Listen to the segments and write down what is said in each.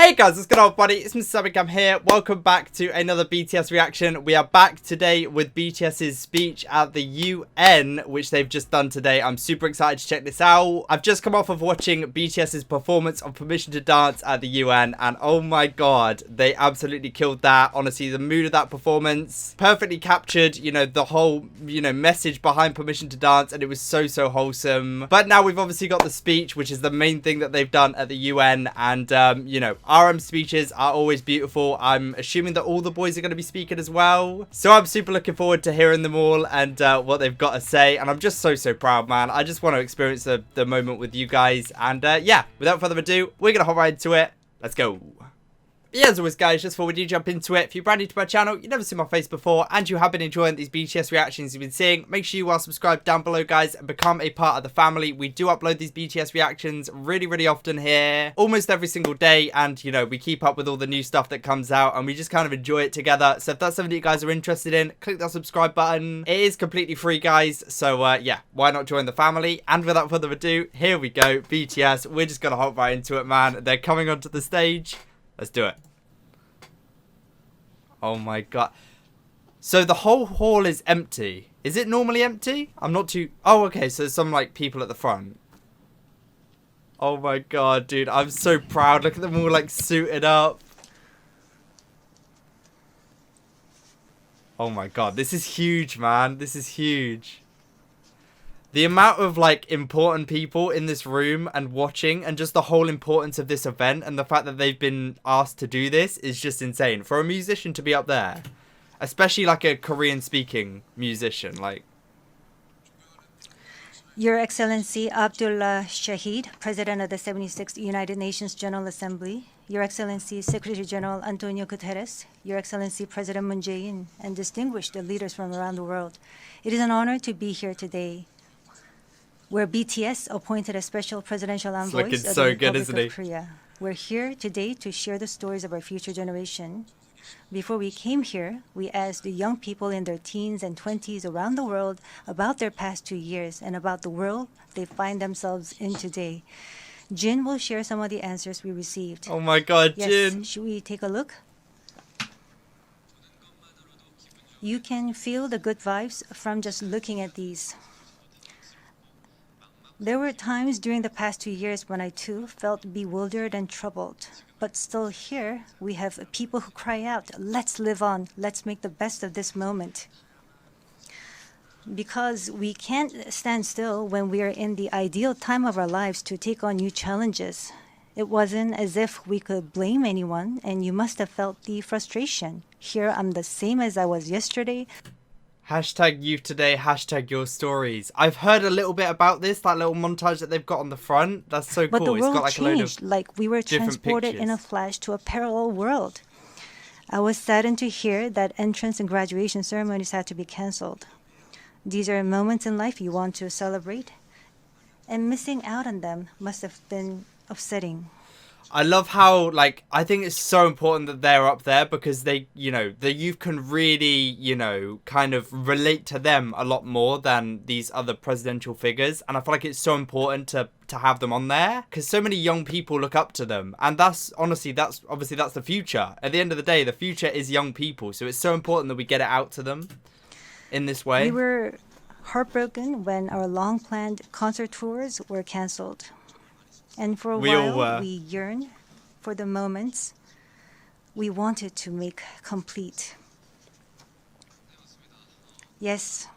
Hey guys, what's going on, buddy? It's MrSammyCam here. Welcome back to another BTS reaction. We are back today with BTS's speech at the UN, which they've just done today. I'm super excited to check this out. I've just come off of watching BTS's performance of Permission to Dance at the UN, and oh my god, they absolutely killed that. Honestly, the mood of that performance perfectly captured, the whole, message behind Permission to Dance, and it was so wholesome. But now we've obviously got the speech, which is the main thing that they've done at the UN, and, RM speeches are always beautiful. I'm assuming that all the boys are going to be speaking as well. So I'm super looking forward to hearing them all and what they've got to say. And I'm just so proud, man. I just want to experience the moment with you guys. And yeah, without further ado, we're going to hop right into it. Let's go. Yeah, as always, guys, just before we do jump into it, if you're brand new to my channel, you've never seen my face before, and you have been enjoying these BTS reactions you've been seeing, make sure you are subscribed down below, guys, and become a part of the family. We do upload these BTS reactions really often here, almost every single day, and, we keep up with all the new stuff that comes out, and we just kind of enjoy it together. So if that's something that you guys are interested in, click that subscribe button. It is completely free, guys, so, yeah, why not join the family? And without further ado, here we go, BTS. We're just gonna hop right into it, man. They're coming onto the stage. Let's do it. Oh my god. So the whole hall is empty. Is it normally empty? I'm not too... Oh, okay. So there's some, people at the front. Oh my god, dude. I'm so proud. Look at them all, suited up. Oh my god. This is huge, man. This is huge. The amount of, important people in this room and watching, and just the whole importance of this event, and the fact that they've been asked to do this is just insane. For a musician to be up there, especially, a Korean-speaking musician, Your Excellency Abdullah Shahid, President of the 76th United Nations General Assembly, Your Excellency Secretary General Antonio Guterres, Your Excellency President Moon Jae-in, and distinguished leaders from around the world. It is an honor to be here today, where BTS appointed a special presidential envoy of the Republic of Korea. We're here today to share the stories of our future generation. Before we came here, we asked the young people in their teens and 20s around the world about their past 2 years and about the world they find themselves in today. Jin will share some of the answers we received. Oh my god, yes, Jin! Should we take a look? You can feel the good vibes from just looking at these. There were times during the past 2 years when I too felt bewildered and troubled. But still here, we have people who cry out, let's live on, let's make the best of this moment. Because we can't stand still when we are in the ideal time of our lives to take on new challenges. It wasn't as if we could blame anyone, and you must have felt the frustration. Here I'm the same as I was yesterday. Hashtag youth today, hashtag your stories. I've heard a little bit about this, that little montage that they've got on the front. That's so cool. But the world it's got changed, a load of we were transported pictures. In a flash to a parallel world. I was saddened to hear that entrance and graduation ceremonies had to be cancelled. These are moments in life you want to celebrate, and missing out on them must have been upsetting. I love how, I think it's so important that they're up there because they, the youth can really, kind of relate to them a lot more than these other presidential figures. And I feel like it's so important to have them on there because so many young people look up to them. And that's obviously that's the future. At the end of the day, the future is young people. So it's so important that we get it out to them in this way. We were heartbroken when our long-planned concert tours were cancelled. And for a while, we yearned for the moments we wanted to make complete. Yes,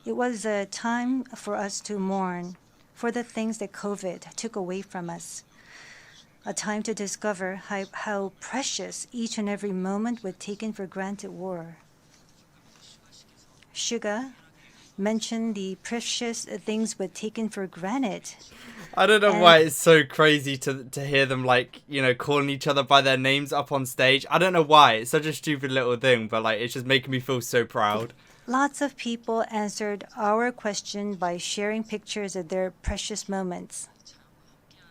it was a time for us to mourn for the things that COVID took away from us. A time to discover how precious each and every moment we'd taken for granted were. Suga mentioned the precious things we'd taken for granted. I don't know why it's so crazy to hear them calling each other by their names up on stage. I don't know why. It's such a stupid little thing, but it's just making me feel so proud. Lots of people answered our question by sharing pictures of their precious moments.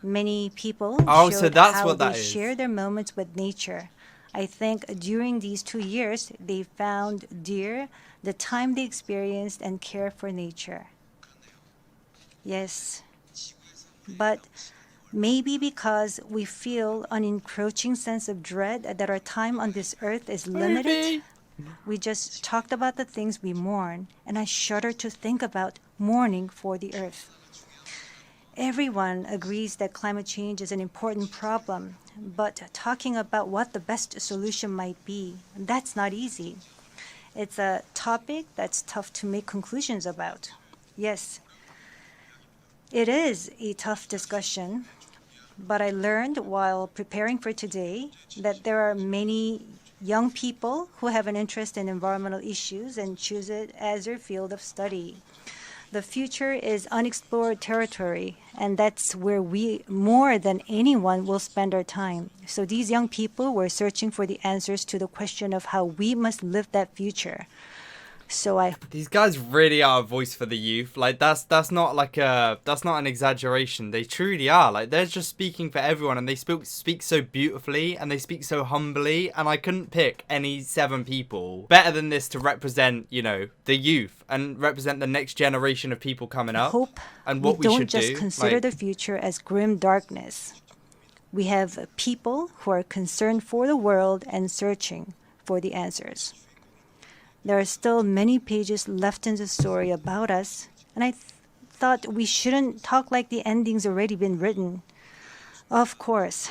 Many people showed how they share their moments with nature. I think during these 2 years, they found dear the time they experienced and care for nature. Yes, but Maybe because we feel an encroaching sense of dread that our time on this earth is limited. Maybe. We just talked about the things we mourn, and I shudder to think about mourning for the earth. Everyone agrees that climate change is an important problem, but talking about what the best solution might be, that's not easy. It's a topic that's tough to make conclusions about. Yes, it is a tough discussion, but I learned while preparing for today that there are many young people who have an interest in environmental issues and choose it as their field of study. The future is unexplored territory, and that's where we, more than anyone, will spend our time. So these young people were searching for the answers to the question of how we must live that future. So These guys really are a voice for the youth. Like that's not an exaggeration. They truly are. Like they're just speaking for everyone, and they speak so beautifully and they speak so humbly. And I couldn't pick any 7 people better than this to represent, the youth and represent the next generation of people coming up. hope And what we don't should just do. consider Like, the future as grim darkness. We have people who are concerned for the world and searching for the answers. There are still many pages left in the story about us, and I thought we shouldn't talk like the ending's already been written. Of course,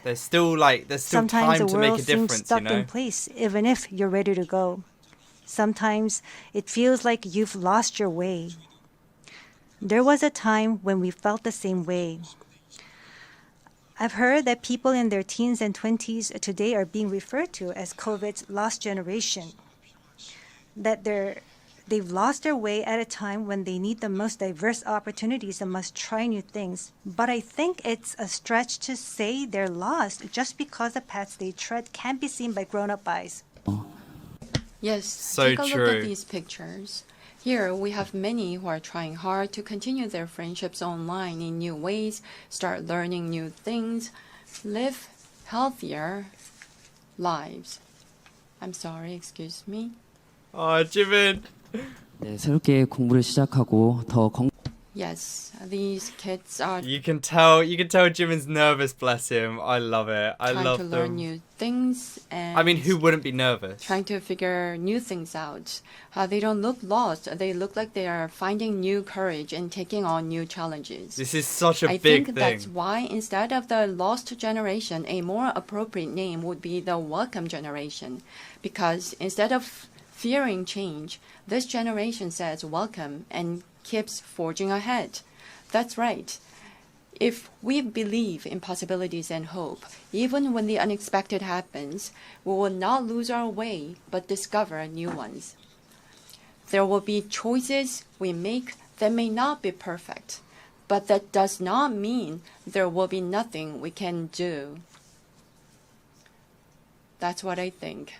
there's still sometimes time the to make world a seems difference, stuck in place, even if you're ready to go. Sometimes it feels like you've lost your way. There was a time when we felt the same way. I've heard that people in their teens and 20s today are being referred to as COVID's lost generation. That they've lost their way at a time when they need the most diverse opportunities and must try new things. But I think it's a stretch to say they're lost just because the paths they tread can't be seen by grown-up eyes. Yes, So take a look true. at these pictures. Here we have many who are trying hard to continue their friendships online in new ways, start learning new things, live healthier lives. I'm sorry, excuse me. oh, Jimin. 네, 새롭게 공부를 시작하고 더 Yes, these kids are You can tell Jimin's nervous, bless him. I love it. I trying love to learn them. new things and I mean, who wouldn't be nervous? trying to figure new things out. They don't look lost. They look like they are finding new courage and taking on new challenges. This is such a I big think thing. that's why instead of the lost generation, a more appropriate name would be the welcome generation. Because instead of fearing change, this generation says welcome and keeps forging ahead. That's right. If we believe in possibilities and hope, even when the unexpected happens, we will not lose our way, but discover new ones. There will be choices we make that may not be perfect, but that does not mean there will be nothing we can do. That's what I think.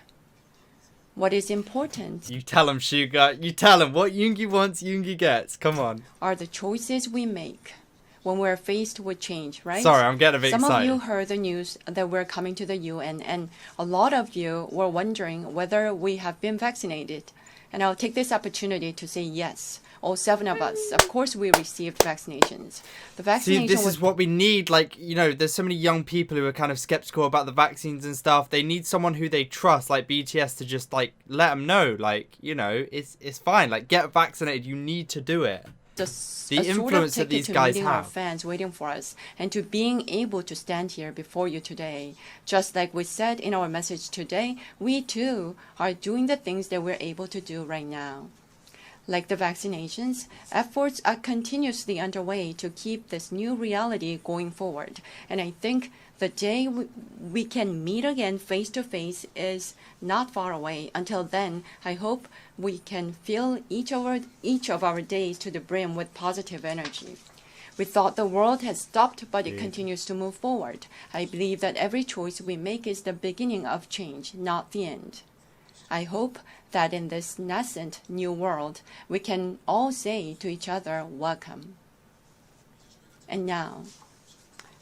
What is important You tell him, Suga. You tell him what Yoongi wants, Yoongi gets. Come on. are the choices we make when we're faced with change, right? Sorry, I'm getting a bit Some excited. of you heard the news that we're coming to the UN, and a lot of you were wondering whether we have been vaccinated. And I'll take this opportunity to say yes. All 7 of us, of course, we received vaccinations. The See, vaccination this was is what we need. Like, there's so many young people who are kind of skeptical about the vaccines and stuff. They need someone who they trust, like BTS, to just, like, let them know, like, it's fine. Like, get vaccinated. You need to do it. the The influence that these guys meeting our have. fans waiting for us and to being able to stand here before you today. Just like we said in our message today, we too are doing the things that we're able to do right now. Like the vaccinations, efforts are continuously underway to keep this new reality going forward. And I think the day we can meet again face to face is not far away. Until then, I hope we can fill each of our days to the brim with positive energy. We thought the world had stopped, but it continues to move forward. I believe that every choice we make is the beginning of change, not the end. I hope that in this nascent new world, we can all say to each other, welcome. And now,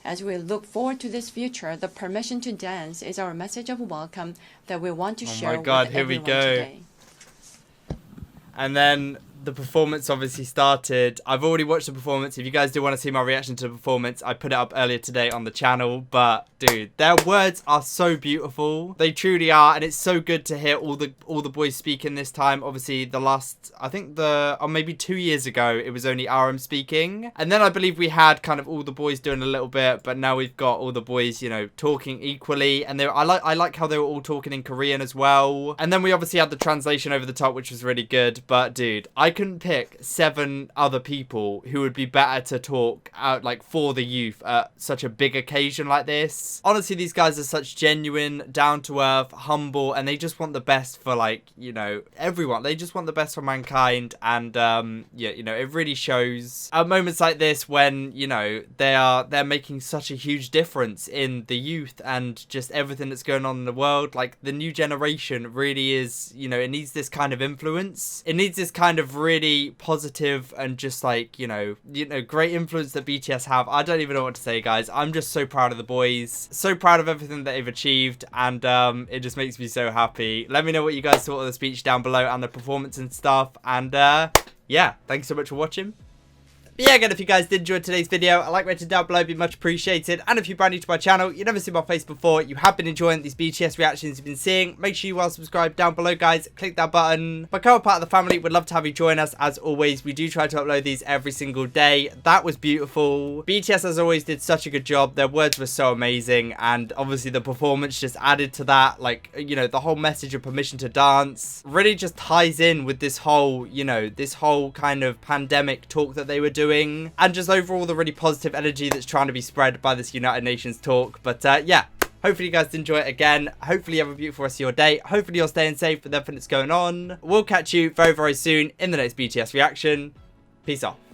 as we look forward to this future, the permission to dance is our message of welcome that we want to Oh my share God, with here we everyone go. today. And then the performance obviously started. I've already watched the performance. If you guys do want to see my reaction to the performance, I put it up earlier today on the channel. But dude, their words are so beautiful. They truly are, and it's so good to hear all the boys speaking this time. Obviously, the last, I think maybe 2 years ago, it was only RM speaking, and then I believe we had kind of all the boys doing a little bit, but now we've got all the boys, you know, talking equally. And I like how they were all talking in Korean as well. And then we obviously had the translation over the top, which was really good. But dude, I couldn't pick 7 other people who would be better to talk out like for the youth at such a big occasion like this. Honestly, these guys are such genuine, down-to-earth, humble, and they just want the best for, like, you know, everyone. They just want the best for mankind. And yeah, you know, it really shows at moments like this when, you know, they're making such a huge difference in the youth and just everything that's going on in the world. Like, the new generation really is, you know, it needs this kind of influence. It needs this kind of really positive and just like, you know, great influence that BTS have. I don't even know what to say, guys. I'm just so proud of the boys, so proud of everything that they've achieved, and it just makes me so happy. Let me know what you guys thought of the speech down below and the performance and stuff. And yeah, thanks so much for watching. But yeah, again, if you guys did enjoy today's video, a like rated down below would be much appreciated. And if you're brand new to my channel, you've never seen my face before, you have been enjoying these BTS reactions you've been seeing, make sure you are subscribed down below, guys. Click that button. Become a part of the family. We'd love to have you join us. As always, we do try to upload these every single day. That was beautiful. BTS, as always, did such a good job. Their words were so amazing. And obviously, the performance just added to that. Like, you know, the whole message of permission to dance really just ties in with this whole, you know, this whole kind of pandemic talk that they were doing. And just overall the really positive energy that's trying to be spread by this United Nations talk. But yeah, hopefully you guys enjoy it again. Hopefully you have a beautiful rest of your day. Hopefully you're staying safe with everything that's going on. We'll catch you very, very soon in the next BTS reaction. Peace off.